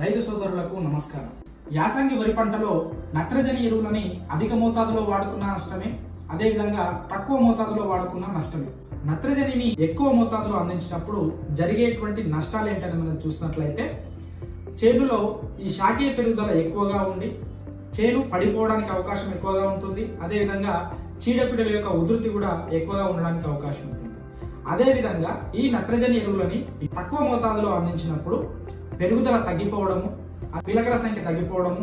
రైతు సోదరులకు నమస్కారం. యాసంగి వరి పంటలో నత్రజని ఎరువులని అధిక మోతాదులో వాడుకున్న నష్టమే, అదేవిధంగా తక్కువ మోతాదులో వాడుకున్న నష్టమే. నత్రజనిని ఎక్కువ మోతాదులో అందించినప్పుడు జరిగేటువంటి నష్టాలు ఏంటని మనం చూసినట్లయితే, చేనులో ఈ శాఖీయ పెరుగుదల ఎక్కువగా ఉండి చేను పడిపోవడానికి అవకాశం ఎక్కువగా ఉంటుంది. అదేవిధంగా చీడపీడల యొక్క ఉధృతి కూడా ఎక్కువగా ఉండడానికి అవకాశం ఉంటుంది. అదేవిధంగా ఈ నత్రజని ఎరువులని తక్కువ మోతాదులో అందించినప్పుడు పెరుగుదల తగ్గిపోవడము, పిలకల సంఖ్య తగ్గిపోవడము,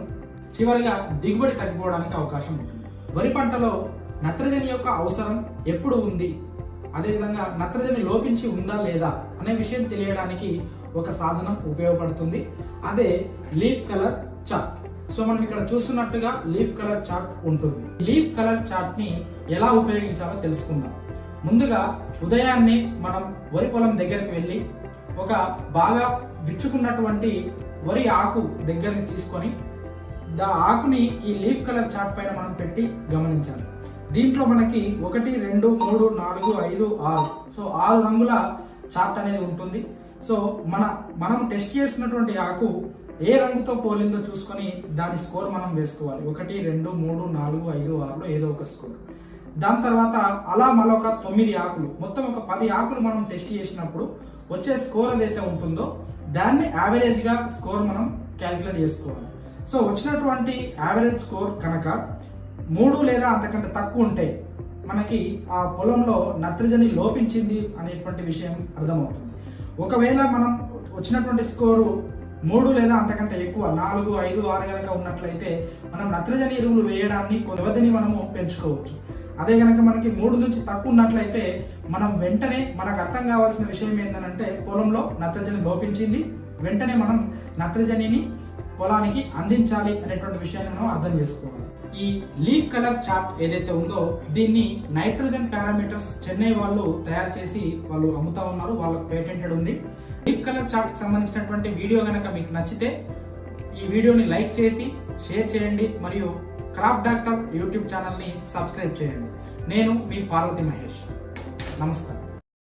చివరిగా దిగుబడి తగ్గిపోవడానికి అవకాశం ఉంటుంది. వరి పంటలో నత్రజని యొక్క అవసరం ఎప్పుడు ఉంది, అదేవిధంగా నత్రజని లోపించి ఉందా లేదా అనే విషయం తెలియడానికి ఒక సాధనం ఉపయోగపడుతుంది. అదే లీఫ్ కలర్ చార్ట్. సో మనం ఇక్కడ చూస్తున్నట్టుగా లీఫ్ కలర్ చార్ట్ ఉంటుంది. లీఫ్ కలర్ చార్ట్ ని ఎలా ఉపయోగించాలో తెలుసుకుందాం. ముందుగా ఉదయాన్నే మనం వరి పొలం దగ్గరికి వెళ్ళి ఒక బాగా విచ్చుకున్నటువంటి వరి ఆకు దగ్గరని తీసుకొని ఆకుని ఈ లీఫ్ కలర్ చార్ట్ పైన మనం పెట్టి గమనించాలి. దీంట్లో మనకి 1, 2, 3, 4, 5, 6 సో 6 రంగుల చార్ట్ అనేది ఉంటుంది. సో మనం టెస్ట్ చేసినటువంటి ఆకు ఏ రంగుతో పోలిందో చూసుకొని దాని స్కోర్ మనం వేసుకోవాలి. 1, 2, 3, 4, 5, 6లో ఏదో ఒక స్కోర్. దాని తర్వాత అలా మరొక 9 ఆకులు, మొత్తం ఒక 10 ఆకులు మనం టెస్ట్ చేసినప్పుడు వచ్చే స్కోర్ ఏదైతే ఉంటుందో దాన్ని యావరేజ్ గా స్కోర్ మనం క్యాలిక్యులేట్ చేసుకోవాలి. సో వచ్చినటువంటి యావరేజ్ స్కోర్ కనుక 3 లేదా అంతకంటే తక్కువ ఉంటే మనకి ఆ పొలంలో నత్రజని లోపించింది అనేటువంటి విషయం అర్థమవుతుంది. ఒకవేళ మనం వచ్చినటువంటి స్కోరు 3 లేదా అంతకంటే ఎక్కువ 4, 5, 6 కనుక ఉన్నట్లయితే మనం నత్రజని ఎరువులు వేయడాన్ని వ్యవధిని మనము పెంచుకోవచ్చు. అదే కనుక మనకి 3 నుంచి తక్కువ ఉన్నట్లయితే మనం వెంటనే మనకు అర్థం కావాల్సిన విషయం ఏంటంటే పొలంలో నత్రజని లోపించింది, వెంటనే మనం నత్రజనిని పొలానికి అందించాలి అనేటువంటి విషయాన్ని మనం అర్థం చేసుకోవాలి. ఈ లీఫ్ కలర్ చార్ట్ ఏదైతే ఉందో దీన్ని నైట్రోజన్ పారామీటర్స్ చెన్నై వాళ్ళు తయారు చేసి వాళ్ళు అమ్ముతా ఉన్నారు. వాళ్ళకు పేటెంటెడ్ ఉంది. లీఫ్ కలర్ చార్ట్ కి సంబంధించినటువంటి వీడియో కనుక మీకు నచ్చితే ఈ వీడియోని లైక్ చేసి షేర్ చేయండి, మరియు క్రాప్ డాక్టర్ యూట్యూబ్ ఛానల్ని సబ్స్క్రైబ్ చేయండి. నేను మీ పార్వతి మహేష్. నమస్కారం.